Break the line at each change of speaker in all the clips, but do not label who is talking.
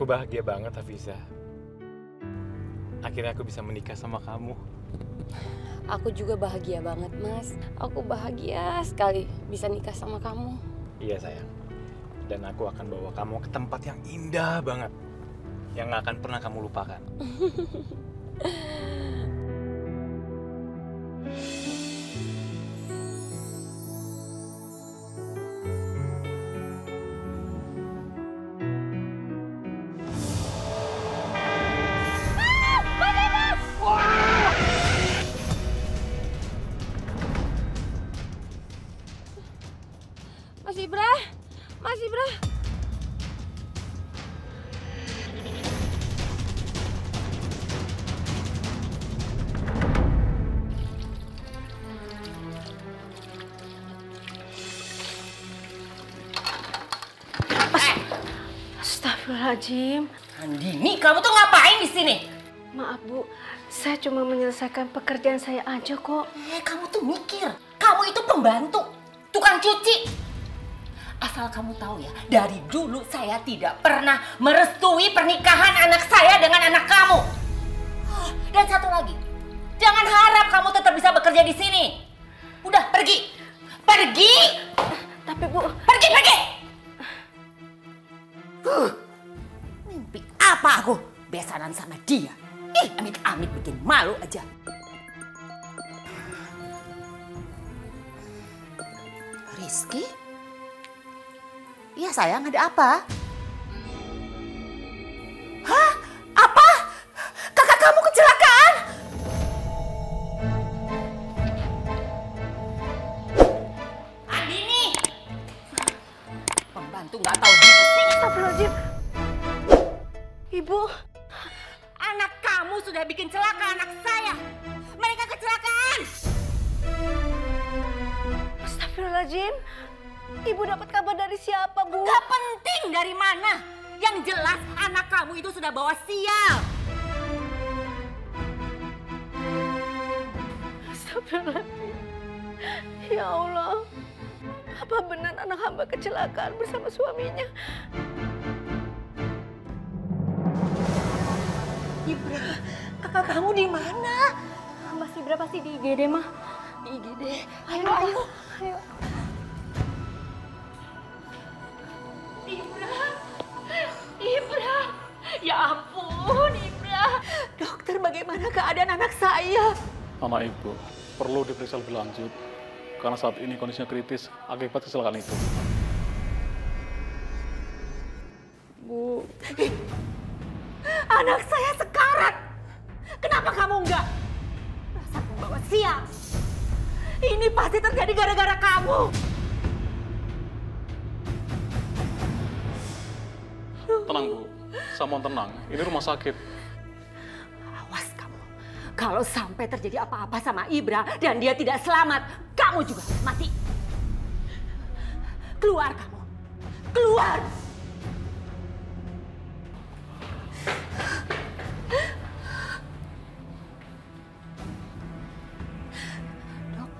Aku bahagia banget, Hafiza. Akhirnya aku bisa menikah sama kamu.
Aku juga bahagia banget, Mas. Aku bahagia sekali bisa nikah sama kamu.
Iya, sayang. Dan aku akan bawa kamu ke tempat yang indah banget. Yang gak akan pernah kamu lupakan.
Mas Ibra! Mas Ibra!
Astagfirullahaladzim.
Andini, kamu tuh ngapain di sini?
Maaf Bu, saya cuma menyelesaikan pekerjaan saya aja kok.
Kamu tuh mikir, kamu itu pembantu, tukang cuci. Asal kamu tahu ya, dari dulu saya tidak pernah merestui pernikahan anak saya dengan anak kamu. Dan satu lagi, jangan harap kamu tetap bisa bekerja di sini. Udah, pergi. Pergi!
Tapi Bu...
Pergi! Mimpi apa aku besanan sama dia? Ih, amit-amit bikin malu aja. Rizky? Iya sayang, ada apa? Hah? Apa? Kakak kamu kecelakaan? Andini! Pembantu nggak tahu diri.
Astagfirullahaladzim. Ibu.
Anak kamu sudah bikin celaka anak saya. Mereka kecelakaan.
Astagfirullahaladzim. Ibu dapat kabar dari siapa, Bu?
Gak penting dari mana. Yang jelas anak kamu itu sudah bawa sial.
Astagfirullahaladzim. Ya Allah. Apa benar anak hamba kecelakaan bersama suaminya?
Ibra, kakak kamu di mana?
Mas Ibra pasti di IGD, mah.
Di IGD.
Ayo.
Ibra, ya ampun Ibra. Dokter, bagaimana keadaan anak saya?
Anak ibu perlu diperiksa lebih lanjut karena saat ini kondisinya kritis akibat kecelakaan itu.
Bu,
Anak saya sekarat. Kenapa kamu enggak? Rasa membawa sial. Ini pasti terjadi gara-gara kamu.
Tenang Bu, saya mohon tenang. Ini rumah sakit.
Awas kamu. Kalau sampai terjadi apa-apa sama Ibra dan dia tidak selamat, kamu juga harus mati. Keluar kamu. Keluar. Dok,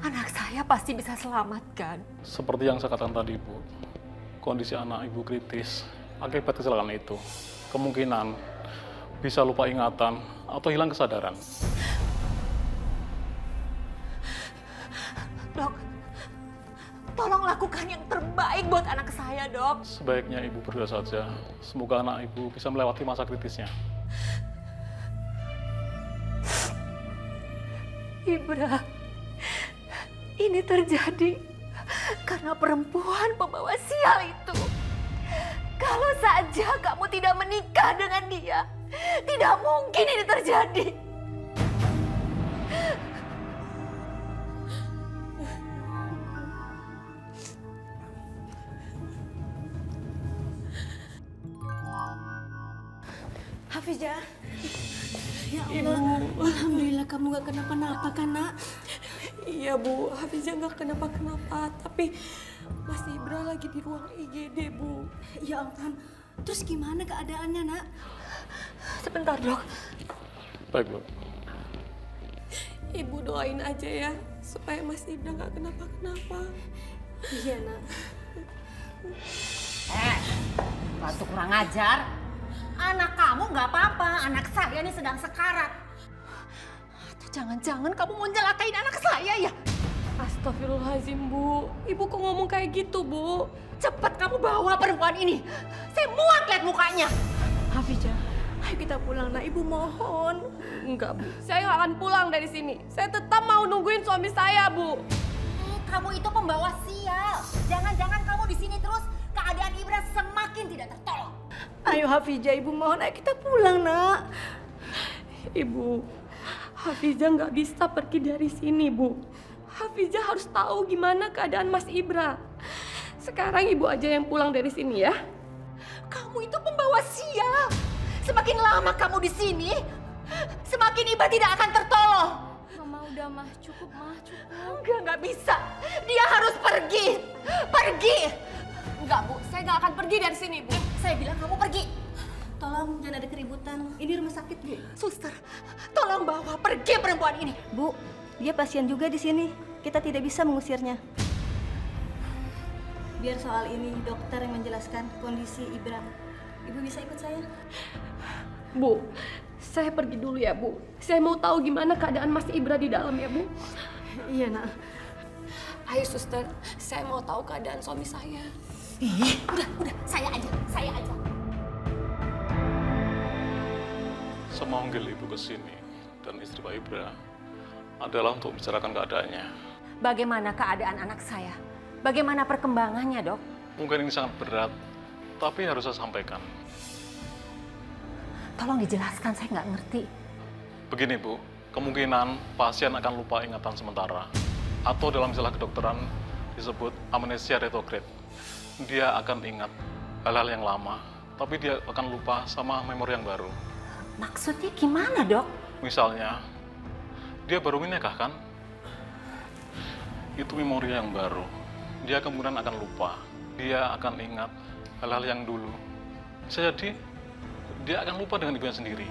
anak saya pasti bisa selamat kan?
Seperti yang saya katakan tadi Bu, kondisi anak ibu kritis akibat kecelakaan itu. Kemungkinan bisa lupa ingatan atau hilang kesadaran.
Dok, tolong lakukan yang terbaik buat anak saya, Dok.
Sebaiknya ibu berdoa saja. Semoga anak ibu bisa melewati masa kritisnya.
Ibra, ini terjadi karena perempuan pembawa sial itu. Kalau saja kamu tidak menikah dengan dia, tidak mungkin ini terjadi.
Hafiza. Ya Allah, alhamdulillah kamu gak kenapa-napa kan, Nak?
Iya Bu, Hafiza nggak kenapa-kenapa, tapi Mas Ibra lagi di ruang IGD Bu.
Ya ampun, terus gimana keadaannya, Nak?
Sebentar Dok,
Baik Bu.
Ibu doain aja ya supaya Mas Ibra nggak kenapa-kenapa.
Iya, Nak.
Pembantu kurang ajar. Anak kamu nggak apa-apa, anak saya ini sedang sekarat. Atau jangan-jangan kamu mau nyelakain anak saya ya?
Astagfirullahaladzim, Bu. Ibu kok ngomong kayak gitu, Bu?
Cepat kamu bawa perempuan ini. Saya muak lihat mukanya.
Hafizah, ayo kita pulang. Nah, Ibu mohon.
Enggak, Bu. Saya nggak akan pulang dari sini. Saya tetap mau nungguin suami saya, Bu.
Kamu itu pembawa sial. Jangan-jangan kamu di sini terus, keadaan Ibra semakin tidak tertolong.
Ayo Hafizah, Ibu mohon. Ayo kita pulang, Nak.
Ibu, Hafizah nggak bisa pergi dari sini, Bu. Hafizah harus tahu gimana keadaan Mas Ibra. Sekarang Ibu aja yang pulang dari sini ya.
Kamu itu pembawa sial. Semakin lama kamu di sini, semakin Ibra tidak akan tertolong.
Mama udah mah, cukup mah, cukup.
Nggak bisa. Dia harus pergi. Pergi.
Enggak, Bu. Saya nggak akan pergi dari sini, Bu.
Saya bilang kamu pergi.
Tolong jangan ada keributan. Ini rumah sakit, Bu.
Suster, tolong bawa pergi perempuan ini.
Bu, dia pasien juga di sini. Kita tidak bisa mengusirnya. Biar soal ini dokter yang menjelaskan kondisi Ibra. Ibu bisa ikut saya?
Bu, saya pergi dulu ya, Bu. Saya mau tahu gimana keadaan Mas Ibra di dalam ya, Bu.
Iya, Nak.
Ayo, suster. Saya mau tahu keadaan suami saya.
Udah, saya aja.
Semanggil ibu ke sini dan istri Pak Ibra adalah untuk bicarakan keadaannya.
Bagaimana keadaan anak saya? Bagaimana perkembangannya, Dok?
Mungkin ini sangat berat, tapi harus saya sampaikan.
Tolong dijelaskan, saya nggak ngerti.
Begini Bu, kemungkinan pasien akan lupa ingatan sementara. Atau dalam istilah kedokteran disebut amnesia retrograde. Dia akan ingat hal-hal yang lama, tapi dia akan lupa sama memori yang baru.
Maksudnya gimana, Dok?
Misalnya, dia baru menikah kan? Itu memori yang baru. Dia kemungkinan akan lupa. Dia akan ingat hal-hal yang dulu. Bisa jadi, dia akan lupa dengan ibunya sendiri.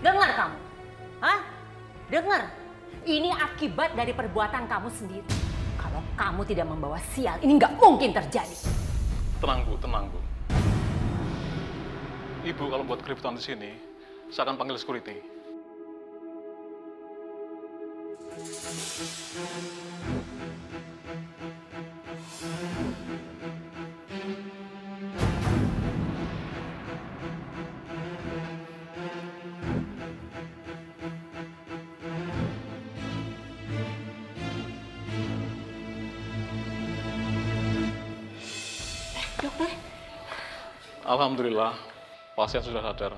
Dengar kamu? Hah? Dengar? Ini akibat dari perbuatan kamu sendiri. Kalau kamu tidak membawa sial, ini nggak mungkin terjadi.
Tenang Bu, tenang Bu. Ibu kalau buat keributan di sini, saya akan panggil security.
Dokter,
Alhamdulillah, pasien sudah sadar.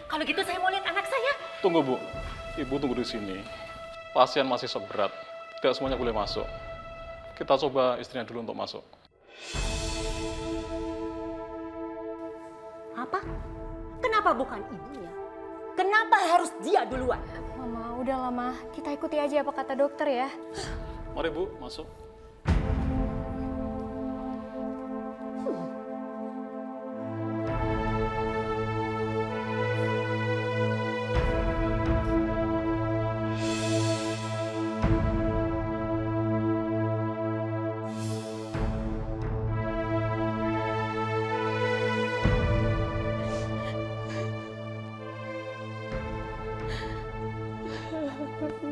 kalau gitu saya mau lihat anak saya.
Tunggu Bu, Ibu tunggu di sini. Pasien masih shock berat, tidak semuanya boleh masuk. Kita coba istrinya dulu untuk masuk.
Apa? Kenapa bukan ibunya? Kenapa harus dia duluan?
Mama, udah lama. Kita ikuti aja apa kata dokter ya.
Mari Bu, masuk.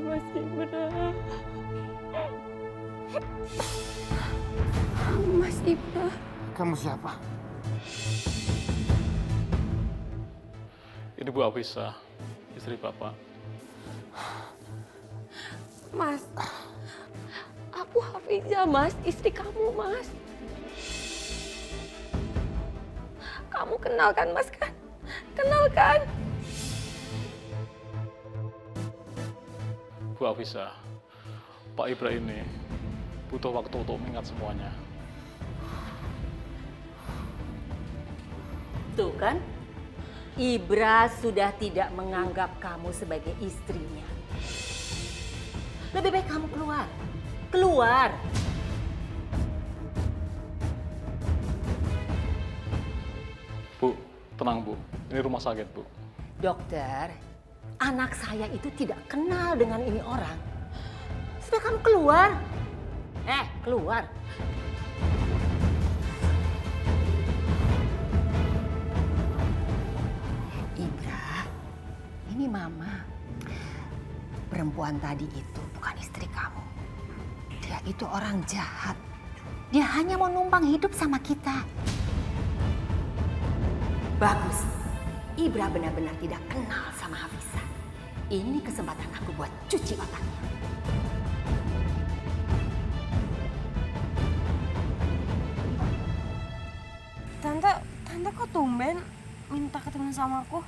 Mas Ibra. Mas Ibra.
Kamu siapa?
Ini Bu Afisa, istri Bapak.
Mas. Aku Hafizah, Mas. Istri kamu, Mas. Kamu kenal kan, Mas, kan? Kenal kan?
Bu Afisa, Pak Ibra ini butuh waktu untuk mengingat semuanya.
Tuh kan, Ibra sudah tidak menganggap kamu sebagai istrinya. Lebih baik kamu keluar. Keluar!
Bu, tenang Bu, ini rumah sakit Bu.
Dokter, anak saya itu tidak kenal dengan ini orang. Sudah kamu keluar. Keluar. perempuan tadi itu bukan istri kamu. Dia itu orang jahat. Dia hanya mau numpang hidup sama kita. Bagus. Ibra benar-benar tidak kenal sama Hafizah. Ini kesempatan aku buat cuci otaknya.
Tante kok tumben minta ketemu sama aku?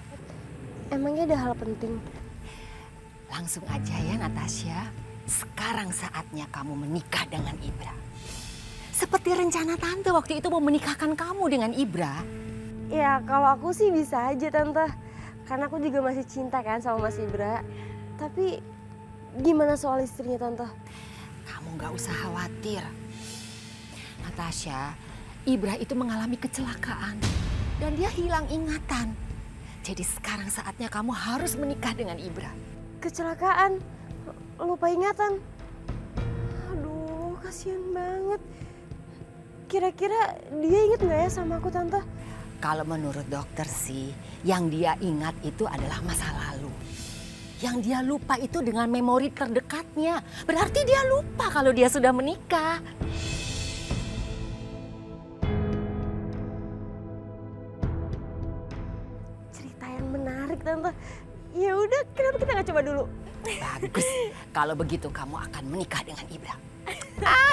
Emangnya ada hal penting?
Langsung aja ya Natasha. Sekarang saatnya kamu menikah dengan Ibra. Seperti rencana Tante waktu itu mau menikahkan kamu dengan Ibra.
Ya kalau aku sih bisa aja Tante. Karena aku juga masih cinta kan sama Mas Ibra. Tapi gimana soal istrinya Tante?
Kamu gak usah khawatir. Natasha, Ibra itu mengalami kecelakaan. Dan dia hilang ingatan. Jadi sekarang saatnya kamu harus menikah dengan Ibra.
Kecelakaan? Lupa ingatan? Aduh, kasihan banget. Kira-kira dia inget gak ya sama aku Tante?
Kalau menurut dokter sih, yang dia ingat itu adalah masa lalu. Yang dia lupa itu dengan memori terdekatnya. Berarti dia lupa kalau dia sudah menikah.
Cerita yang menarik Tante. Ya udah, kenapa kita nggak coba dulu?
Bagus. Kalau begitu kamu akan menikah dengan Ibra.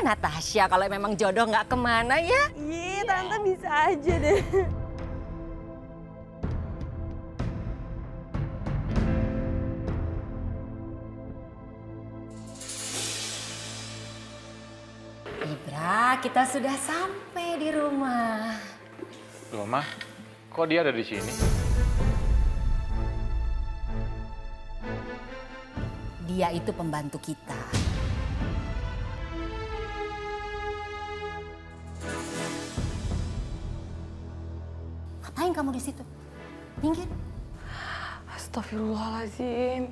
Natasha, kalau memang jodoh nggak kemana ya?
Iya, Tante bisa aja deh.
Ibra, kita sudah sampai di rumah.
Loh, Ma, kok dia ada di sini?
Dia itu pembantu kita. Ngapain kamu di situ? Minggir.
Astagfirullahaladzim.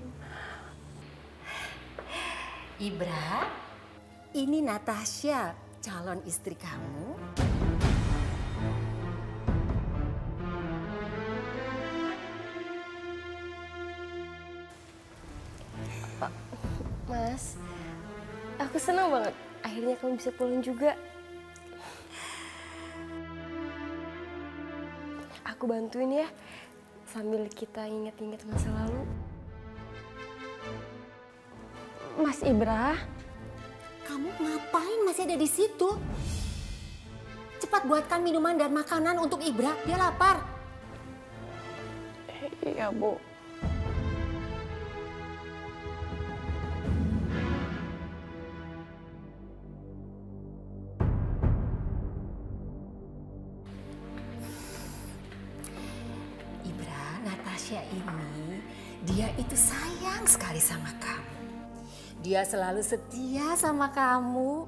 Ibra, ini Natasha, calon istri kamu.
Mas, aku senang banget. Akhirnya kamu bisa pulang juga. Aku bantuin ya, sambil kita ingat-ingat masa lalu. Mas Ibra.
Kamu ngapain masih ada di situ? Cepat buatkan minuman dan makanan untuk Ibra, dia lapar.
Iya, Bu.
Ibra, Natasha ini, dia itu sayang sekali sama kamu. Dia selalu setia sama kamu.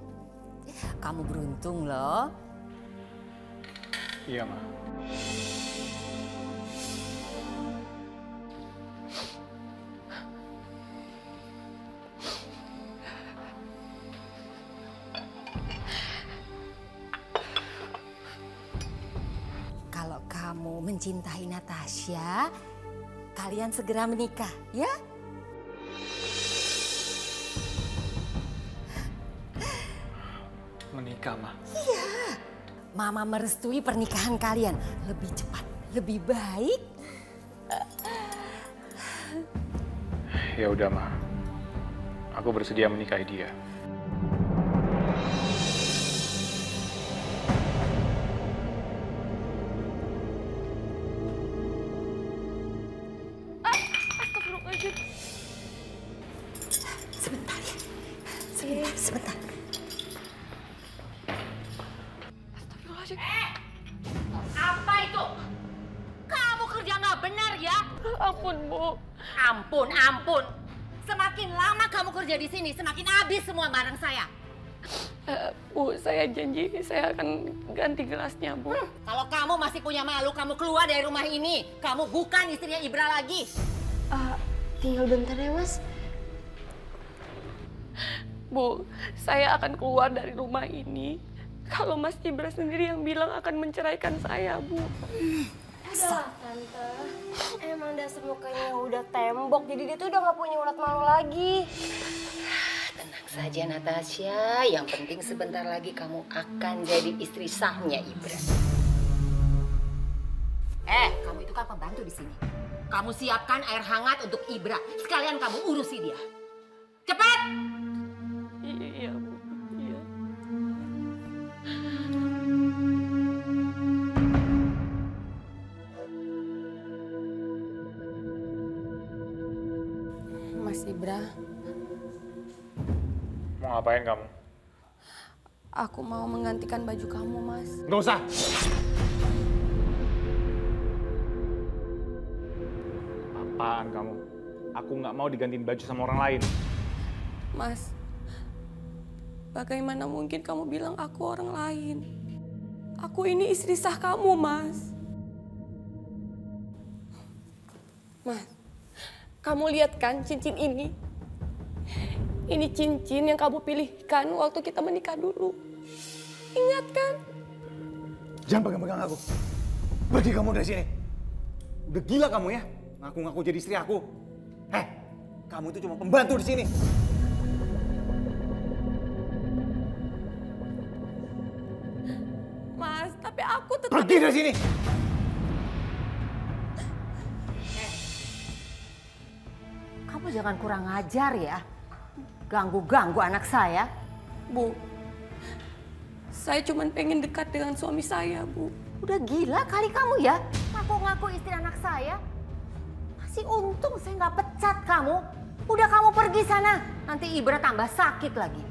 Kamu beruntung loh.
Iya, Ma.
Kalau kamu mencintai Natasha, kalian segera menikah, ya?
Menikah, Ma?
Iya. Mama merestui pernikahan kalian. Lebih cepat, lebih baik.
Ya udah, Ma. Aku bersedia menikahi dia.
Astagfirullahaladzim.
Sebentar ya. Sebentar.
Astagfirullahaladzim.
Apa itu? Kamu kerja nggak benar ya?
Ampun, Bu.
Ampun. Semakin lama kamu kerja di sini, semakin habis semua barang saya.
Bu, saya janji saya akan ganti gelasnya, Bu.
Kalau kamu masih punya malu, kamu keluar dari rumah ini. Kamu bukan istrinya Ibra lagi.
Tinggal bentar ya, Mas.
Bu, saya akan keluar dari rumah ini kalau Mas Ibra sendiri yang bilang akan menceraikan saya, Bu.
Udah tante, emang dasar mukanya udah tembok, jadi dia tuh udah gak punya urat malu lagi.
Tenang saja Natasha, yang penting sebentar lagi kamu akan jadi istri sahnya Ibra. Kamu itu kan pembantu di sini. Kamu siapkan air hangat untuk Ibra, sekalian kamu urusi dia. Cepat!
Iya, Bu. Iya. Mas Ibra,
Mau ngapain kamu?
aku mau menggantikan baju kamu, Mas.
Nggak usah. Apaan kamu? Aku nggak mau digantiin baju sama orang lain.
Mas, bagaimana mungkin kamu bilang aku orang lain? Aku ini istri sah kamu, Mas. Mas, kamu lihat kan cincin ini? Ini cincin yang kamu pilihkan waktu kita menikah dulu. Ingat kan?
Jangan pegang-pegang aku. Pergi kamu dari sini. Udah gila kamu ya? Ngaku-ngaku jadi istri aku. Kamu itu cuma pembantu di sini.
Mas, tapi aku tetap...
Pergi dari sini.
Kamu jangan kurang ajar ya. Ganggu-ganggu anak saya.
Bu, saya cuma pengen dekat dengan suami saya, Bu.
Udah gila kali kamu ya. Ngaku-ngaku istri anak saya. Masih untung saya nggak pecat kamu. Udah kamu pergi sana. Nanti Ibra tambah sakit lagi.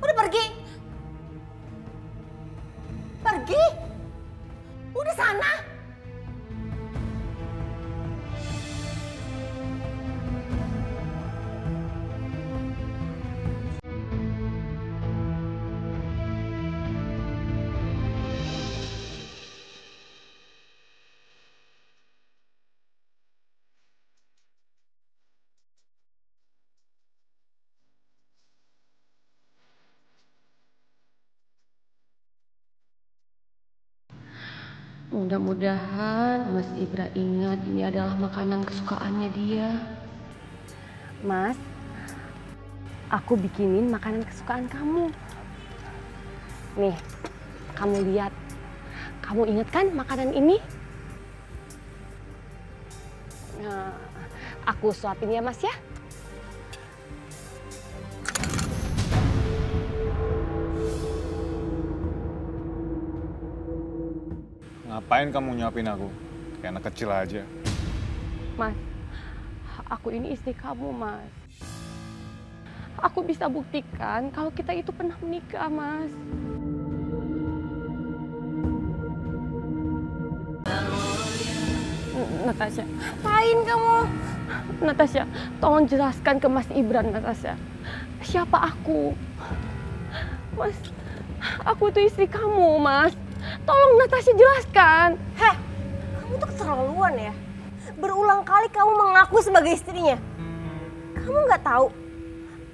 Udah pergi. Pergi. Udah sana.
Mudah-mudahan Mas Ibra ingat ini adalah makanan kesukaannya dia.
Mas, aku bikinin makanan kesukaan kamu. Nih, kamu lihat. Kamu ingat kan makanan ini? Nah, aku suapin ya, Mas ya.
Ngapain kamu nyuapin aku? Kayak anak kecil aja.
Mas, aku ini istri kamu, Mas. Aku bisa buktikan kalau kita itu pernah menikah, Mas. Natasha.
Ngapain kamu?
Natasha, tolong jelaskan ke Mas Ibran, Natasha. Siapa aku? Mas, aku itu istri kamu, Mas. Tolong Natasha jelaskan.
Kamu tuh keterlaluan ya. Berulang kali kamu mengaku sebagai istrinya. Kamu nggak tahu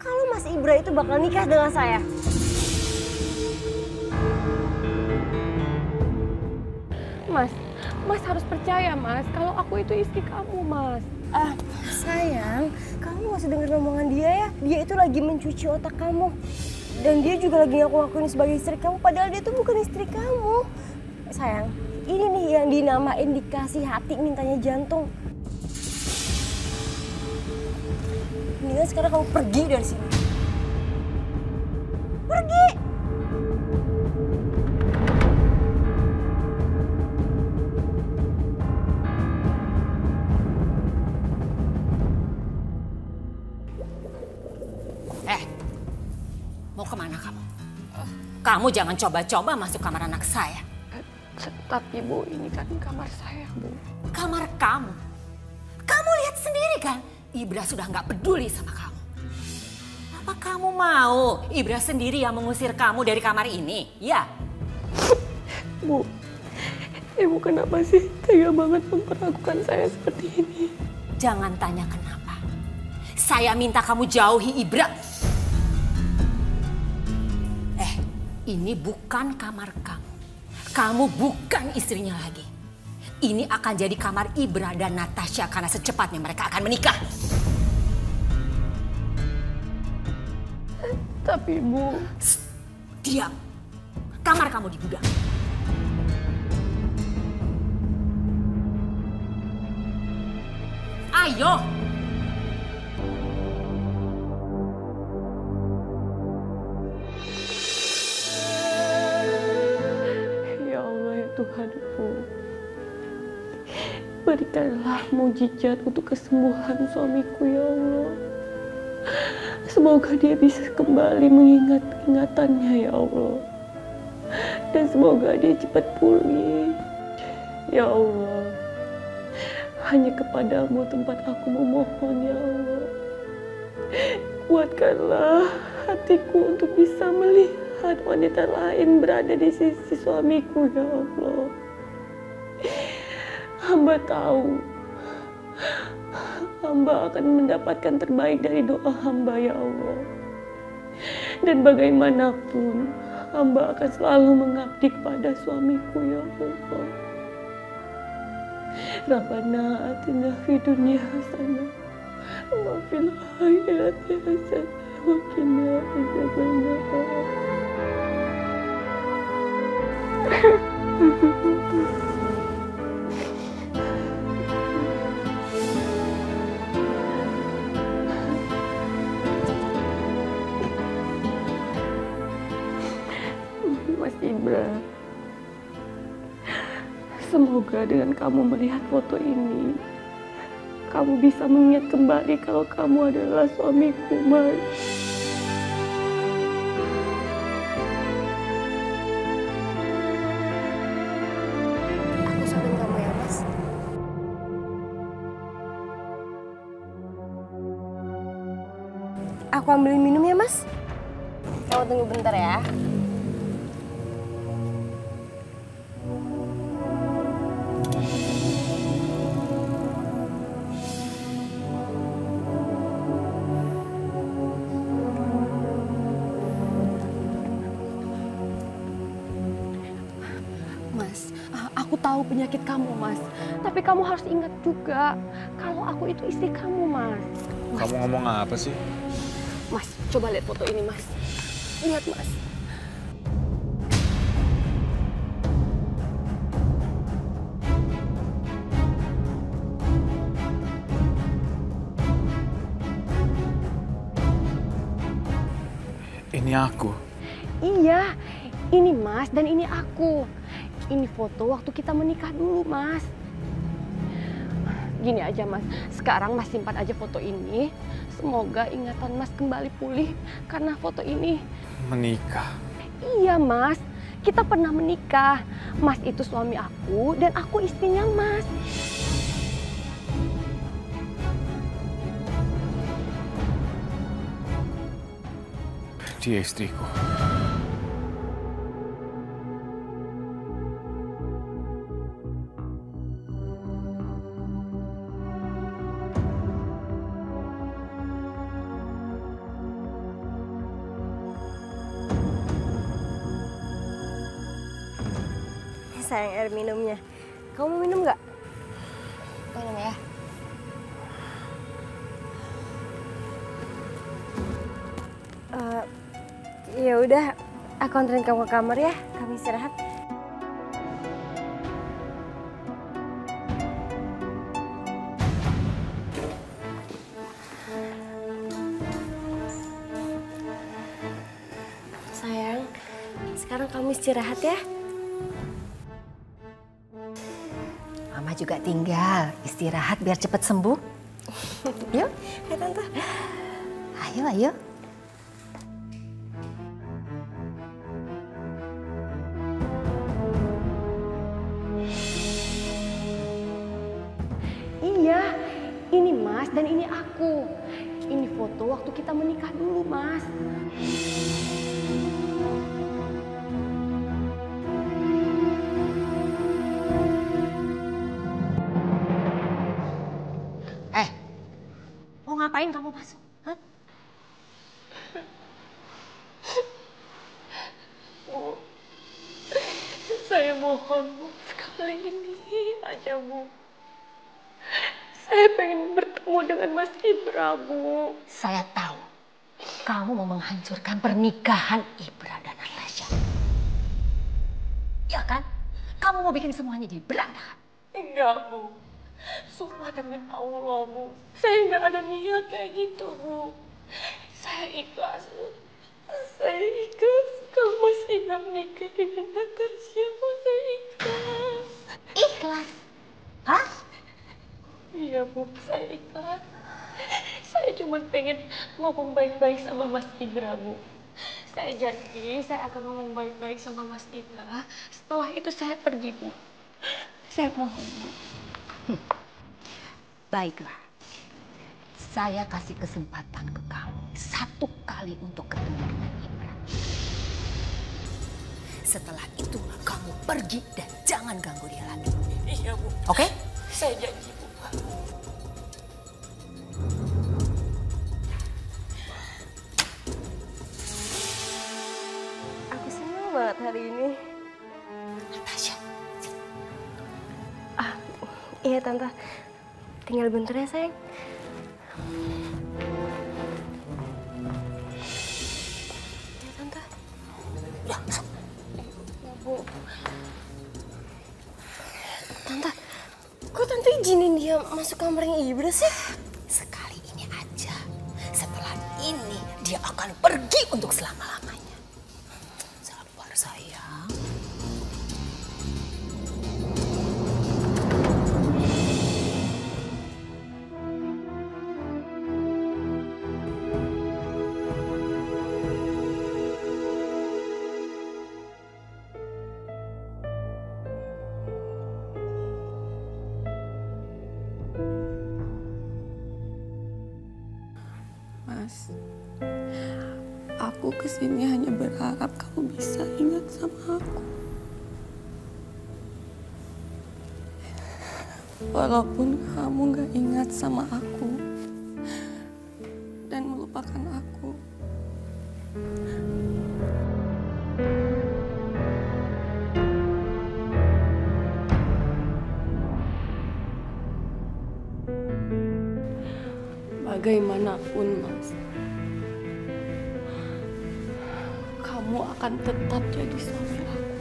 kalau Mas Ibra itu bakal nikah dengan saya.
Mas harus percaya, Mas, kalau aku itu istri kamu, Mas.
Sayang, kamu gak usah denger omongan dia ya. Dia itu lagi mencuci otak kamu. Dan dia juga lagi ngaku-ngakuin sebagai istri kamu, padahal dia tuh bukan istri kamu. Sayang, ini nih yang dinamain dikasih hati mintanya jantung. Mendingan sekarang kamu pergi dari sini. Pergi!
Mau kemana kamu? Kamu jangan coba-coba masuk kamar anak saya.
Tapi Bu, ini kan kamar saya, Bu.
Kamar kamu? Kamu lihat sendiri kan? Ibra sudah nggak peduli sama kamu. Apa kamu mau Ibra sendiri yang mengusir kamu dari kamar ini? Ya?
Bu, Ibu kenapa sih tega banget memperlakukan saya seperti ini?
Jangan tanya kenapa. Saya minta kamu jauhi Ibra. Ini bukan kamar kamu. Kamu bukan istrinya lagi. ini akan jadi kamar Ibra dan Natasha karena secepatnya mereka akan menikah.
Tapi Bu...
Diam. Kamar kamu di gudang. Ayo.
Ya Allah ya Tuhanku, berikanlah mujizat untuk kesembuhan suamiku ya Allah. Semoga dia bisa kembali mengingat ingatannya ya Allah. Dan semoga dia cepat pulih. Ya Allah, hanya kepadamu tempat aku memohon ya Allah. Kuatkanlah hatiku untuk bisa melihat wanita lain berada di sisi suamiku ya Allah. Hamba tahu hamba akan mendapatkan terbaik dari doa hamba ya Allah. Dan bagaimanapun hamba akan selalu mengabdi kepada suamiku ya Allah. Rabbana atina fid dunya hasanah wa fil akhirati hasanah wa qina adzabannar. Mas Ibra, semoga dengan kamu melihat foto ini, kamu bisa mengingat kembali kalau kamu adalah suamiku, Mas.
Aku suapin kamu ya, Mas. Aku ambilin minum ya, Mas. Kamu tunggu bentar ya.
Mas, aku tahu penyakit kamu, Mas. Tapi kamu harus ingat juga kalau aku itu istri kamu, Mas.
Kamu ngomong apa sih?
Mas, coba lihat foto ini, Mas. Lihat, Mas.
Ini aku.
Iya, ini Mas dan ini aku. Ini foto waktu kita menikah dulu, Mas. Gini aja, Mas. Sekarang Mas simpan aja foto ini. Semoga ingatan Mas kembali pulih karena foto ini.
Menikah?
Iya, Mas. Kita pernah menikah. Mas itu suami aku dan aku istrinya Mas.
Dia istriku.
Sayang, air minumnya. Kamu minum nggak? Minum ya. Ya udah, aku anterin kamu ke kamar ya. Kamu istirahat. Sayang, sekarang kamu istirahat ya.
Mama juga tinggal istirahat biar cepat sembuh. Yuk,
Hai Tante.
ayo, ayo.
Iya, ini Mas dan ini aku. Ini foto waktu kita menikah dulu, Mas.
Mau ngapain kamu masuk? Hah?
Saya mohon, Bu. Kali ini aja, Bu. Saya pengen bertemu dengan Mas Ibra, Bu.
Saya tahu kamu mau menghancurkan pernikahan Ibra dan Natasha. Ya kan? Kamu mau bikin semuanya jadi berantakan.
Enggak, Bu. Sumpah demi Allah, Bu. Saya nggak ada niat kayak gitu, Bu. Saya ikhlas, Bu. Saya ikhlas kalau Mas Ibra menikah dengan Natasha, Bu. Saya ikhlas.
Ikhlas? Hah?
Iya, Bu. Saya ikhlas. Saya cuma pengen ngomong baik-baik sama Mas Ibra, Bu. Saya janji saya akan ngomong baik-baik sama Mas Ibra. Setelah itu saya pergi, Bu. Saya mohon, Bu.
Baiklah. Saya kasih kesempatan ke kamu 1 kali untuk ketemu dengan Ibra. Setelah itu kamu pergi dan jangan ganggu dia lagi.
Iya, Bu.
Oke?
Saya janji, Bu.
Aku senang banget hari ini.
Natasha.
Iya, Tante. Tinggal bentar ya, sayang. Ya, Tante.
Ya,
Bu. Tante, kok Tante izinin dia masuk kamarnya Ibra sih?
sekali ini aja. Setelah ini dia akan pergi untuk selama-lamanya. Sabar, sayang.
Mas, aku kesini hanya berharap kamu bisa ingat sama aku. Walaupun kamu gak ingat sama aku dan melupakan aku, bagaimanapun, Mas, kamu akan tetap jadi suami aku.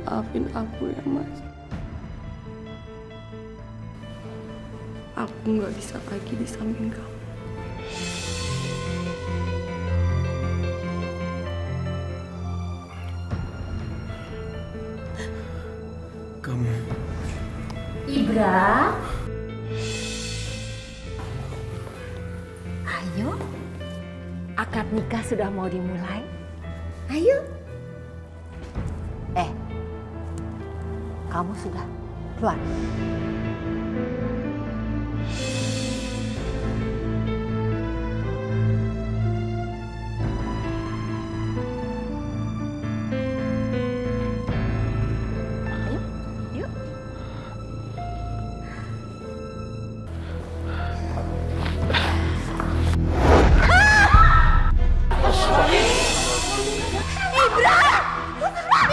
Maafin aku ya, Mas. Aku nggak bisa lagi di samping kamu.
Kamu.
Ibra. Ayo. Akad nikah sudah mau dimulai. Ayo. Kamu sudah keluar. Ayo, yuk.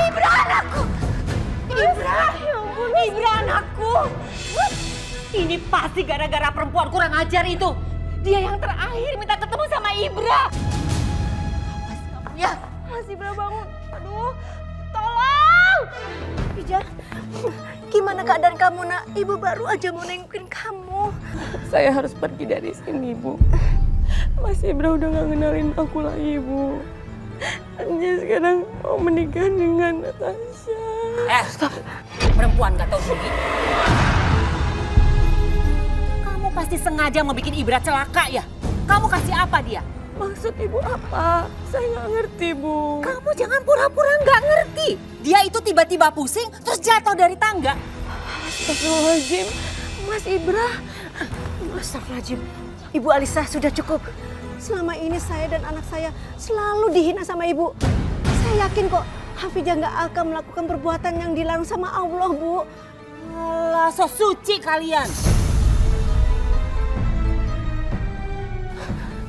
Ibra anakku! Ibra anakku! Ini pasti gara-gara perempuan kurang ajar itu. Dia yang terakhir minta ketemu sama Ibra. Awas kamu ya.
Mas Ibra bangun. Aduh, tolong! Ija, gimana keadaan kamu, Nak? Ibu baru aja mau nengokin kamu.
Saya harus pergi dari sini, Bu. Mas Ibra udah gak kenalin aku lagi, Bu. Dia sekarang mau menikah dengan Natasha.
Stop. Perempuan gak tahu diri. Kamu pasti sengaja mau bikin Ibra celaka ya? Kamu kasih apa dia?
Maksud Ibu apa? Saya nggak ngerti, Bu.
Kamu jangan pura-pura nggak ngerti. Dia itu tiba-tiba pusing terus jatuh dari tangga.
Astagfirullahaladzim. Mas Ibra.
Astagfirullahaladzim. Ibu Alisa, sudah cukup. Selama ini saya dan anak saya selalu dihina sama Ibu. Saya yakin kok Hafijah nggak akan melakukan perbuatan yang dilarang sama Allah, Bu.
Alah, so suci kalian.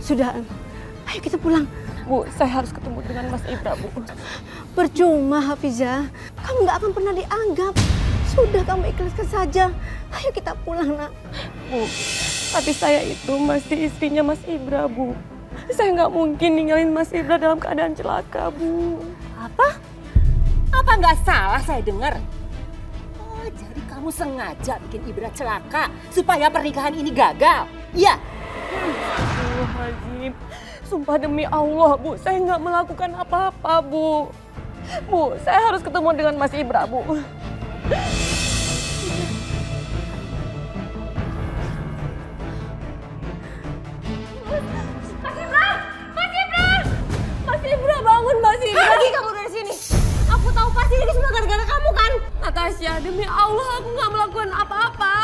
Sudah, ayo kita pulang.
Bu, saya harus ketemu dengan Mas Ibra, Bu.
Percuma Hafizah, kamu nggak akan pernah dianggap. Sudah, kamu ikhlaskan saja. Ayo kita pulang, nak.
Bu, tapi saya itu masih istrinya Mas Ibra, Bu. Saya nggak mungkin ninggalin Mas Ibra dalam keadaan celaka, Bu.
Apa? Apa nggak salah saya dengar? Oh, jadi kamu sengaja bikin Ibra celaka supaya pernikahan ini gagal? Iya.
Astagfirullahaladzim. Sumpah demi Allah, Bu, saya nggak melakukan apa-apa, Bu. Bu, saya harus ketemu dengan Mas Ibra, Bu.
Mas Ibra, bangun Mas Ibra. Pergi kamu dari sini. Aku tahu pasti ini semua gara-gara kamu kan?
Natasha, demi Allah aku nggak melakukan apa-apa.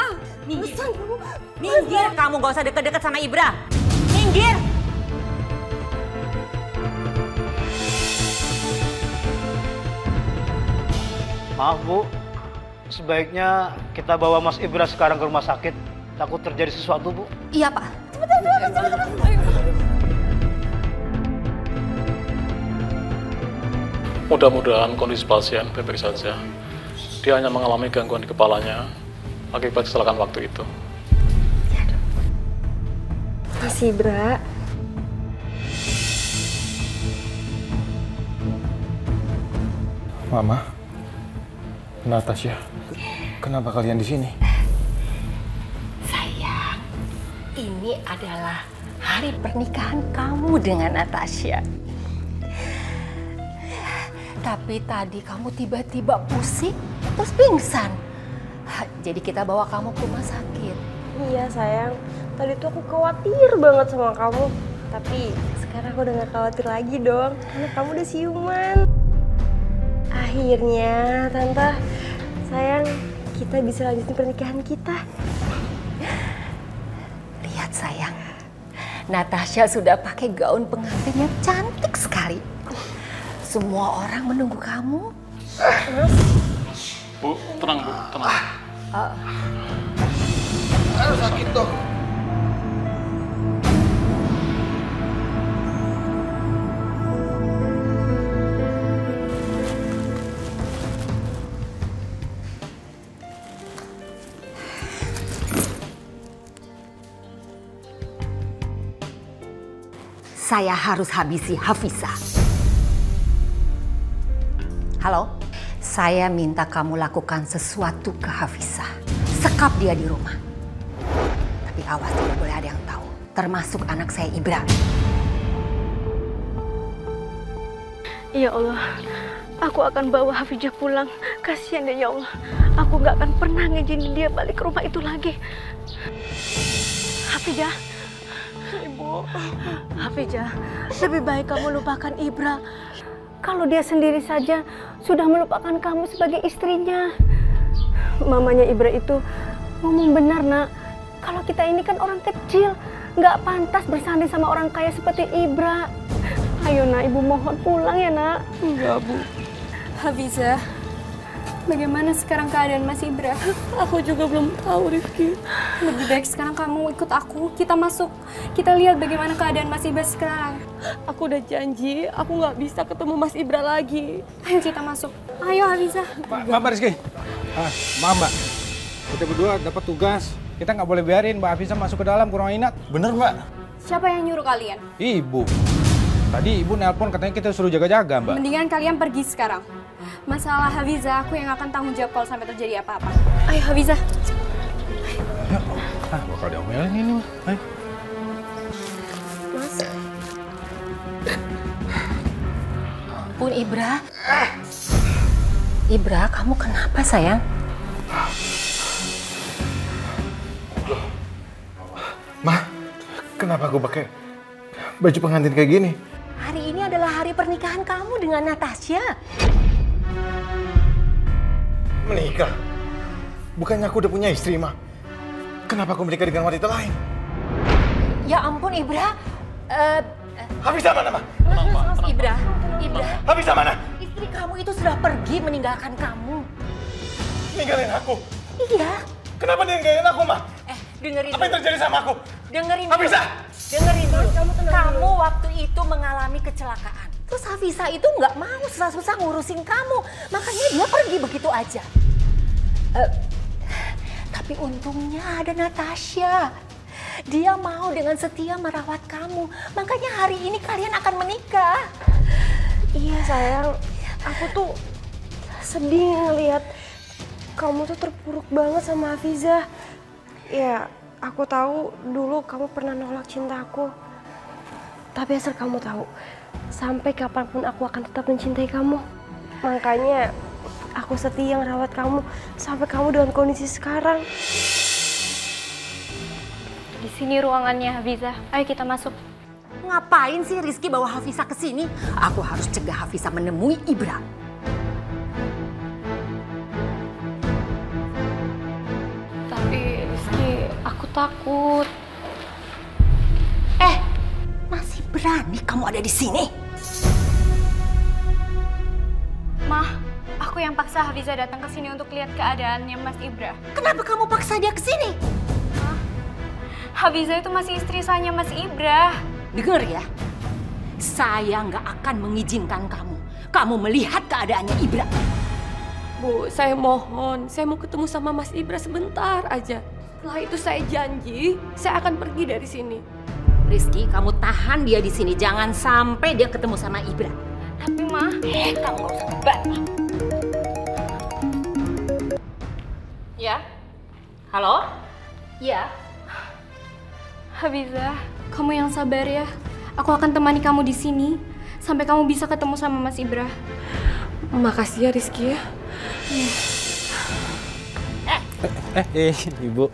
Minggir, kamu gak usah deket-deket sama Ibra. Minggir.
Maaf Bu, sebaiknya kita bawa Mas Ibra sekarang ke rumah sakit. Takut terjadi sesuatu Bu.
Iya Pak.
Mudah-mudahan kondisi pasien baik-baik saja. Dia hanya mengalami gangguan di kepalanya akibat kecelakaan waktu itu.
Mas Ibra.
Mama, Natasha, kenapa kalian di sini?
Sayang, ini adalah hari pernikahan kamu dengan Natasha. Tapi tadi kamu tiba-tiba pusing, terus pingsan. Jadi kita bawa kamu ke rumah sakit.
Iya sayang, tadi tuh aku khawatir banget sama kamu. Tapi sekarang aku udah gak khawatir lagi dong, karena kamu udah siuman. Akhirnya, Tante, sayang, kita bisa lanjutin pernikahan kita.
Lihat sayang, Natasha sudah pakai gaun pengantin yang cantik sekali. Semua orang menunggu kamu.
Bu, tenang Bu, tenang.
Sakit dong.
Saya harus habisi Hafizah. Halo, saya minta kamu lakukan sesuatu ke Hafizah. Sekap dia di rumah. Tapi awas, tidak boleh ada yang tahu. Termasuk anak saya Ibra.
Ya Allah, aku akan bawa Hafizah pulang. Kasihan dia, ya Allah. Aku nggak akan pernah ngizinin dia balik ke rumah itu lagi. Hafizah. Ibu.
Hafizah, lebih baik kamu lupakan Ibra. Kalau dia sendiri saja sudah melupakan kamu sebagai istrinya. Mamanya Ibra itu ngomong benar, Nak. Kalau kita ini kan orang kecil, nggak pantas bersanding sama orang kaya seperti Ibra. Ayo, Nak, Ibu mohon pulang ya, Nak.
Enggak, Bu.
Hafizah, bagaimana sekarang keadaan Mas Ibra?
Aku juga belum tahu, Rifki.
Lebih baik sekarang kamu ikut aku, kita masuk. Kita lihat bagaimana keadaan Mas Ibra sekarang.
Aku udah janji, aku nggak bisa ketemu Mas Ibra lagi.
Ayo kita masuk. Ayo Hafizah.
Mbak Rizky. Maaf Mbak, kita berdua dapat tugas. Kita nggak boleh biarin Mbak Hafizah masuk ke dalam ke ruang inap.
Bener Mbak?
Siapa yang nyuruh kalian?
Ibu. Tadi Ibu nelpon katanya kita suruh jaga-jaga Mbak.
Mendingan kalian pergi sekarang. Masalah Hafizah, aku yang akan tanggung jawab kalau sampai terjadi apa-apa. Ayo Hafizah.
Bakal diomelin ini Mbak. Ayo.
Mas.
Pun Ibra. Ibra, kamu kenapa sayang?
Ma, kenapa aku pakai baju pengantin kayak gini?
Hari ini adalah hari pernikahan kamu dengan Natasha.
Menikah? Bukannya aku udah punya istri, Ma? Kenapa aku menikah dengan wanita lain?
Ya ampun, Ibra.
Hafizah mana, Ma?
Ibra.
Hafizah mana?
Istri kamu itu sudah pergi meninggalkan kamu.
Ninggalin aku?
Iya.
Kenapa dia ninggalin aku, Ma?
Dengerin
Apa yang terjadi sama aku?
Dengerin
Hafizah!
Dengerin dulu, kamu waktu itu mengalami kecelakaan. Terus Hafisa itu nggak mau susah-susah ngurusin kamu. Makanya dia pergi begitu aja. Tapi untungnya ada Natasha. Dia mau dengan setia merawat kamu. Makanya hari ini kalian akan menikah.
Iya sayang, aku tuh sedih ngelihat kamu tuh terpuruk banget sama Hafiza. Ya, aku tahu dulu kamu pernah nolak cintaku. Tapi asal kamu tahu, sampai kapanpun aku akan tetap mencintai kamu. Makanya aku setia ngerawat kamu sampai kamu dengan kondisi sekarang.
Di sini ruangannya Hafiza. Ayo kita masuk.
Ngapain sih Rizky bawa Hafisa ke sini? Aku harus cegah Hafisa menemui Ibra.
Tapi Rizky, aku takut.
Masih berani kamu ada di sini?
Mah, aku yang paksa Hafiza datang ke sini untuk lihat keadaannya Mas Ibra.
Kenapa kamu paksa dia ke sini?
Hafiza itu masih istri sahanya Mas Ibra.
Dengar ya, saya nggak akan mengizinkan kamu melihat keadaannya Ibra.
Bu, saya mohon, saya mau ketemu sama Mas Ibra sebentar aja. Setelah itu saya janji, saya akan pergi dari sini.
Rizky, kamu tahan dia di sini, jangan sampai dia ketemu sama Ibra.
Tapi Mah,
kamu nggak usah bantah. Ya, halo? Ya.
Hafiza, kamu yang sabar ya. Aku akan temani kamu di sini sampai kamu bisa ketemu sama Mas Ibra.
Makasih ya Rizky ya.
Ibu.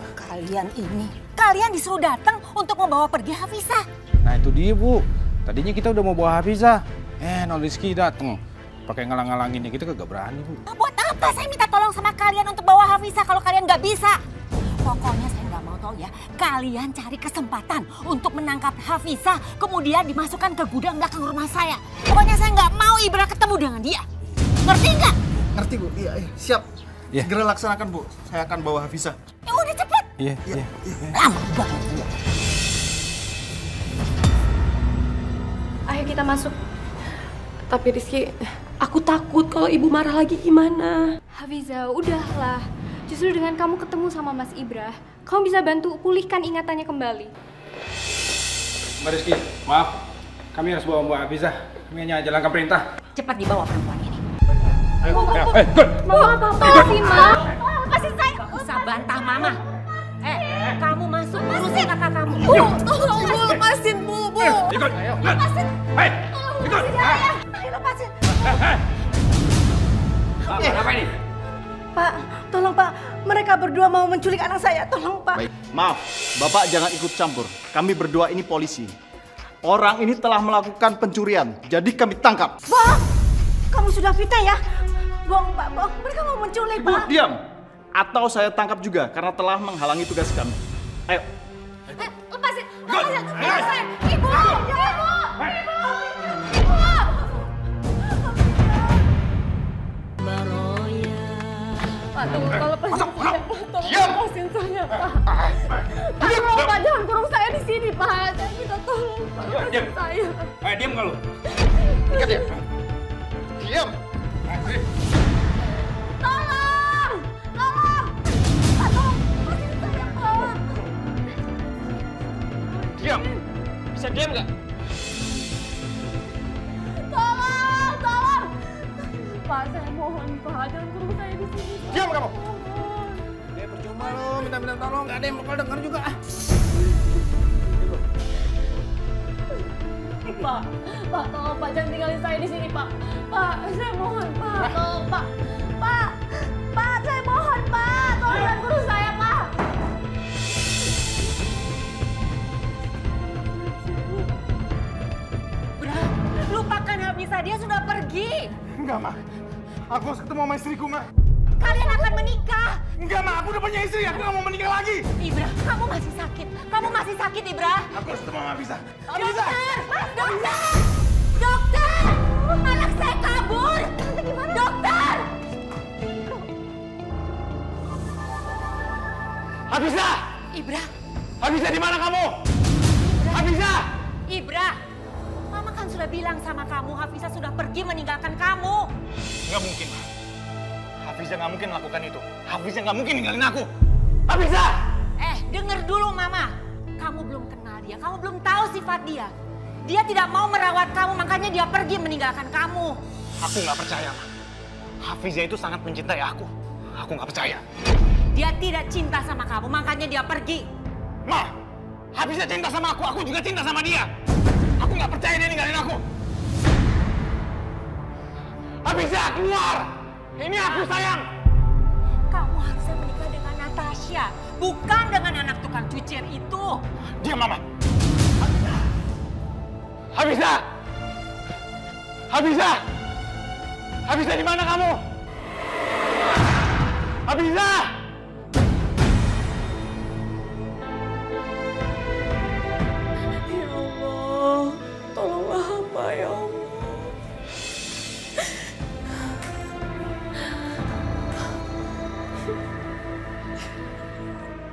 Kalian disuruh datang untuk membawa pergi Hafisa.
Nah itu dia, Bu. Tadinya kita udah mau bawa Hafiza. Non Rizky dateng. Pakai ngalang-ngalanginnya, kita kagak berani, Bu.
Buat apa saya minta tolong sama kalian untuk bawa Hafisa kalau kalian nggak bisa? Pokoknya saya nggak mau tahu ya, kalian cari kesempatan untuk menangkap Hafisa, kemudian dimasukkan ke gudang belakang rumah saya. Pokoknya saya nggak mau Ibra ketemu dengan dia. Ngerti nggak?
Ngerti, Bu. Iya, siap.
Iya.
Segera laksanakan, Bu. Saya akan bawa Hafisa.
Ya udah cepet.
Iya.
Lama banget.
Ayo kita masuk.
Tapi Rizky, aku takut kalau ibu marah lagi gimana.
Hafiza, udahlah. Justru dengan kamu ketemu sama Mas Ibra, kamu bisa bantu pulihkan ingatannya kembali.
Mbak Rizky, maaf. Kami harus bawa Mbak Hafiza. Kami hanya jalankan perintah.
Cepat dibawa perempuan ini.
Mama, apa sih, Ma?
Lepasin saya. Gak usah bantah Mama. Kamu masuk urusin kakak kamu.
Tolong Bu, lepasin Bu.
Ikut.
Lepasin.
Hei,
Ikut. Ayo lepasin.
Apa ini?
Pak, tolong Pak. Mereka berdua mau menculik anak saya. Tolong Pak.
Baik, maaf. Bapak jangan ikut campur. Kami berdua ini polisi. Orang ini telah melakukan pencurian, jadi kami tangkap.
Bohong! Kamu sudah fitnah ya? Bohong Pak, bohong. Mereka mau menculik
Bu,
Pak.
diam. Atau saya tangkap juga karena telah menghalangi tugas kami. Ayo.
Lepasin. Lepasin. Ibu.
Pak, tunggu, kalau lepasin saya. Tolong lepasin saya, Pak. Tolong Pak, jangan kurung saya di sini, Pak. Saya minta tolong, Pak. Lepasin saya.
Diam kalau.
Ikat dia. Diam.
Tolong. Pak, tolong. Lepasin saya, Pak.
Diam. Bisa diam nggak?
Tolong. Pak, saya mohon, Pak. Jangan kurung saya di sini, Pak.
Diam kamu.
Mohon.
Ya percuma lo minta tolong. Gak ada yang bakal dengar juga.
Pak, tolong Pak, jangan tinggalin saya di sini, Pak. Pak, saya mohon, Pak. Tolong, Pak. Pak, saya mohon, Pak. Tolong jangan kurung saya, Pak.
Lupakan Hafisa, dia sudah pergi.
Enggak, Ma. Aku harus ketemu sama istriku, Ma.
Kalian akan menikah.
Enggak, Ma. Aku udah punya istri. Aku nggak mau menikah lagi.
Ibra, kamu masih sakit. Ibra.
Aku harus ketemu sama Hafiza.
Dokter! Anak saya kabur! Dokter!
Hafiza!
Ibra!
Hafiza, di mana kamu? Hafiza!
Ibra, Mama kan sudah bilang sama kamu, Hafiza sudah pergi meninggalkan kamu.
Nggak mungkin, Ma. Hafiza nggak mungkin melakukan itu. Hafiza nggak mungkin ninggalin aku. Hafiza!
Denger dulu Mama. Kamu belum kenal dia, kamu belum tahu sifat dia. Dia tidak mau merawat kamu, makanya dia pergi meninggalkan kamu.
Aku nggak percaya, Ma. Hafiza itu sangat mencintai aku. Aku nggak percaya.
Dia tidak cinta sama kamu, makanya dia pergi.
Ma, Hafiza cinta sama aku juga cinta sama dia. Aku nggak percaya dia ninggalin aku. Hafiza, keluar! Ini aku, sayang!
Kamu harusnya menikah dengan Natasha, bukan dengan anak tukang cucian itu.
Diam, Mama! Hafiza! Hafiza! Hafiza, di mana kamu? Hafiza!
Ya Allah, tolonglah hamba ya Allah.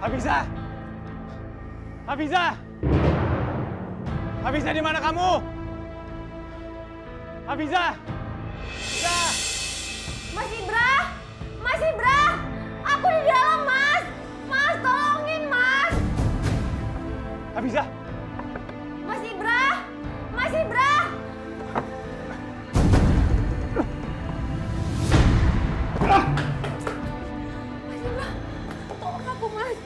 Hafiza! Hafiza! Hafiza, di mana kamu? Hafiza! Hafiza!
Mas Ibra! Mas Ibra! Aku di dalam, Mas! Mas, tolongin, Mas!
Hafiza!
Mas Ibra! Mas Ibra! Mas Ibra, tolong aku, Mas!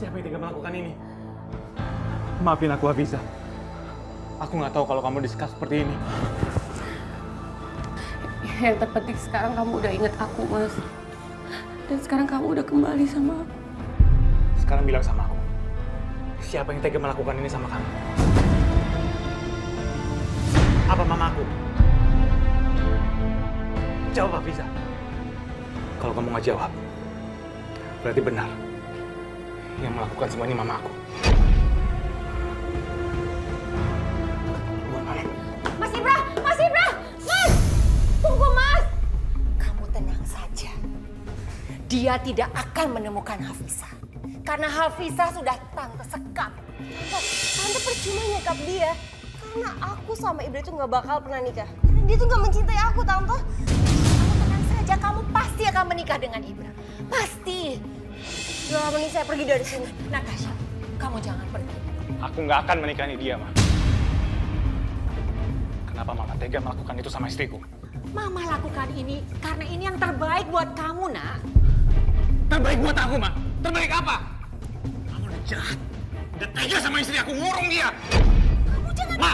Siapa yang tega melakukan ini? Maafin aku, Hafiza. Aku nggak tahu kalau kamu disekap seperti ini.
Yang terpenting sekarang kamu udah inget aku, Mas. Dan sekarang kamu udah kembali sama aku.
Sekarang bilang sama aku, siapa yang tega melakukan ini sama kamu? Apa mamaku? Jawab, Hafiza. Kalau kamu nggak jawab, berarti benar. Yang melakukan semua ini mama aku.
Mas Ibra! Mas Ibra! Mas! Tunggu, Mas!
Kamu tenang saja. Dia tidak akan menemukan Hafiza. Karena Hafiza sudah Tante sekap.
Tante percuma nyekap dia. Karena aku sama Ibra itu nggak bakal pernah nikah. Karena dia tuh nggak mencintai aku, Tante.
Kamu tenang saja, kamu pasti akan menikah dengan Ibra. Pasti.
Udah lama nih saya pergi dari sini.
Natasha, kamu jangan pergi.
Aku nggak akan menikahi dia, Ma. Kenapa Mama tega melakukan itu sama istriku?
Mama lakukan ini karena ini yang terbaik buat kamu, Nak.
Terbaik buat aku, Ma. Terbaik apa? Kamu udah jahat. Udah tega sama istri aku, ngurung dia.
Kamu jangan...
Ma!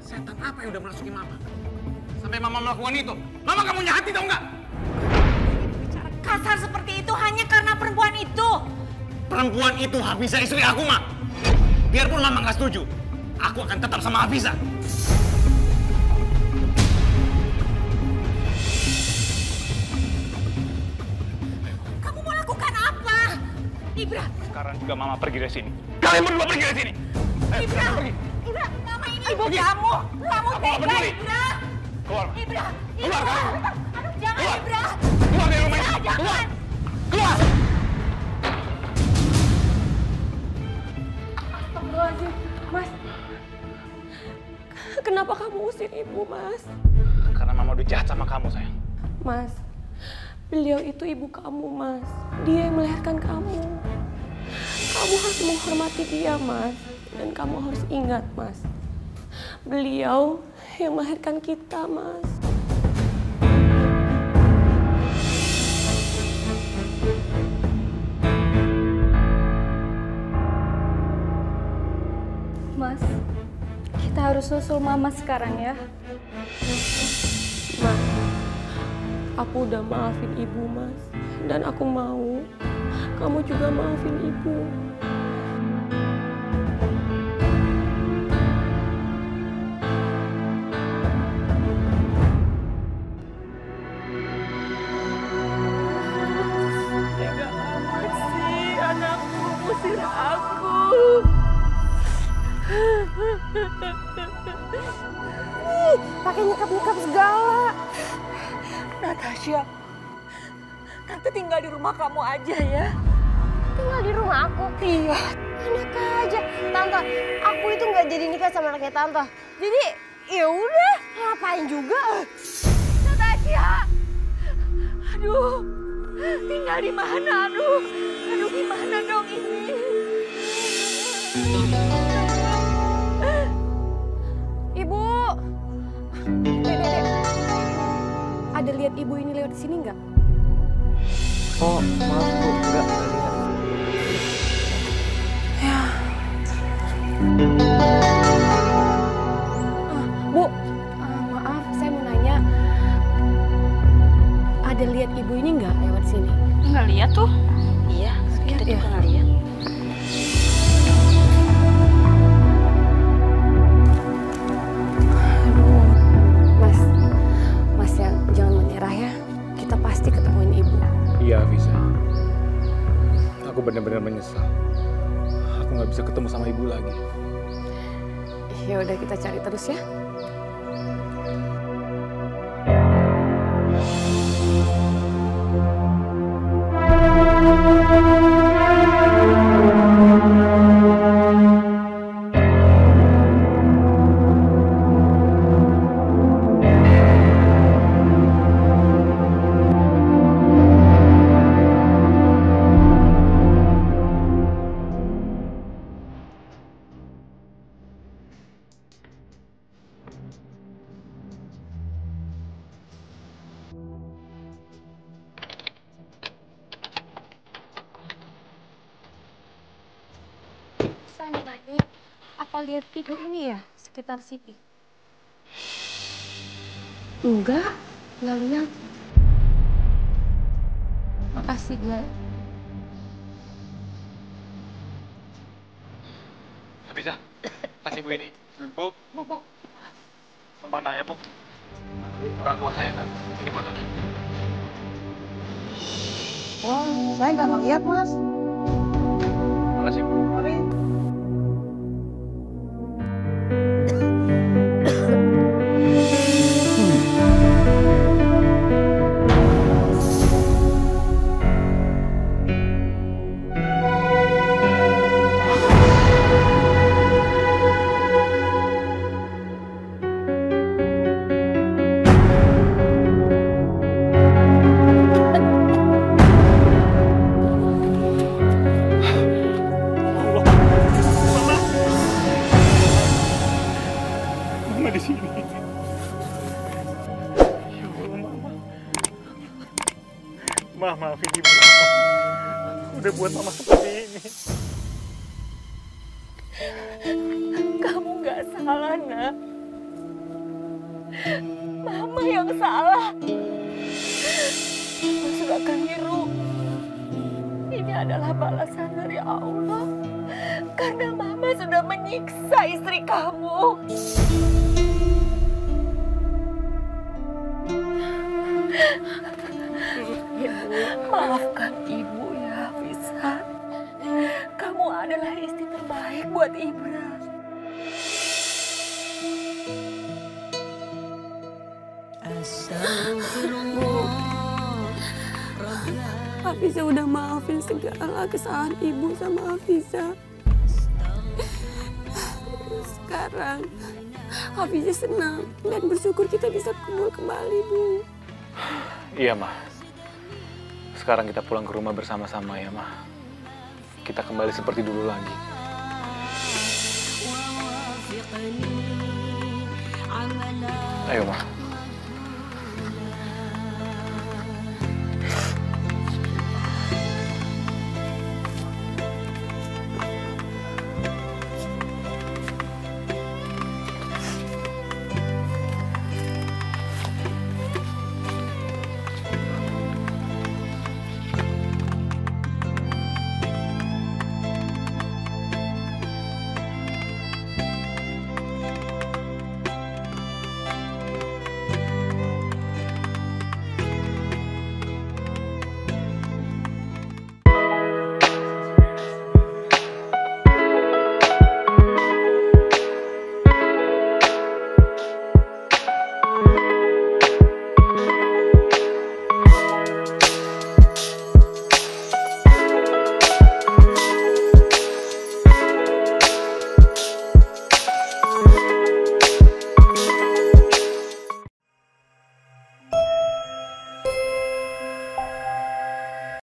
Setan apa yang udah merasuki Mama? Sampai Mama melakukan itu. Mama kamu punya hati, tau nggak?
Bicara kasar seperti itu hanya karena perempuan itu.
Perempuan itu Hafiza, istri aku, Ma. Biarpun Mama nggak setuju, aku akan tetap sama Hafiza.
Kamu mau lakukan apa? Ibra.
Sekarang juga Mama pergi dari sini. Kalian berdua pergi dari sini.
Ibra.
Pergi.
Ibra, Mama ini ibu kamu. Kamu tega, Ibra.
Keluar.
Ibra.
Keluar,
Ibra.
kamu.
Aduh, jangan,
Keluar.
Ibra.
Keluar dari rumah ini.
Ibra, jangan.
Keluar. Keluar.
Astagfirullahaladzim, Mas. Kenapa kamu usir ibu, Mas?
Karena Mama udah jahat sama kamu, sayang.
Mas, beliau itu ibu kamu, Mas. Dia yang melahirkan kamu. Kamu harus menghormati dia, Mas. Dan kamu harus ingat, Mas. Beliau yang melahirkan kita, Mas.
Mas, kita harus susul Mama sekarang ya.
Mas, aku udah maafin ibu, Mas. Dan aku mau kamu juga maafin ibu. Tega amat sih anakku usir aku.
Pakai nyekap-nyekap segala.
Natasha, Tante tinggal di rumah kamu aja ya.
tinggal di rumah aku. Iya, enak aja. Tante, aku itu nggak jadi nikah sama anaknya Tante. Jadi ya udah, ngapain juga.
Natasha! Aduh, tinggal di mana? Aduh gimana dong ini?
Ibu, Dek, ada lihat ibu ini lewat sini nggak?
Oh, maaf Bu, enggak lihat.
Ya. Bu, maaf, saya mau nanya. Ada lihat ibu ini nggak lewat sini?
Nggak lihat tuh.
Iya, kita
Iya.
juga nggak lihat.
Mas yang jangan menyerah ya. Kita pasti ketemuin ibu.
Iya, Hafiza. Aku benar-benar menyesal. Aku nggak bisa ketemu sama ibu lagi.
Ya udah kita cari terus ya.
Saya mau nanya, apa lihat video ini ya sekitar sini? Enggak lihat. Makasih, Glenn.
Bisa, kasih Bu ini. Bu. Mana ya, Bu? Enggak buat saya, kan? Ini buat aku.
Oh, saya nggak ngeliat, Mas.
Makasih, Bu. Mama di sini. Ya Allah, Mama. Maafin Ibu, Mama. Udah buat Mama seperti ini.
Kamu nggak salah, Nak. Mama yang salah. Mama sudah keliru. Ini adalah balasan dari Allah. Karena Mama sudah menyiksa istri kamu. Maafkan Ibu ya, Hafiza. Kamu adalah istri terbaik buat Ibra.
Hafiza udah maafin segala kesalahan ibu sama Hafiza. Sekarang Hafiza senang dan bersyukur kita bisa kumpul kembali, Bu.
Iya, Ma. Sekarang kita pulang ke rumah bersama-sama ya, Ma. Kita kembali seperti dulu lagi. Ayo, Ma.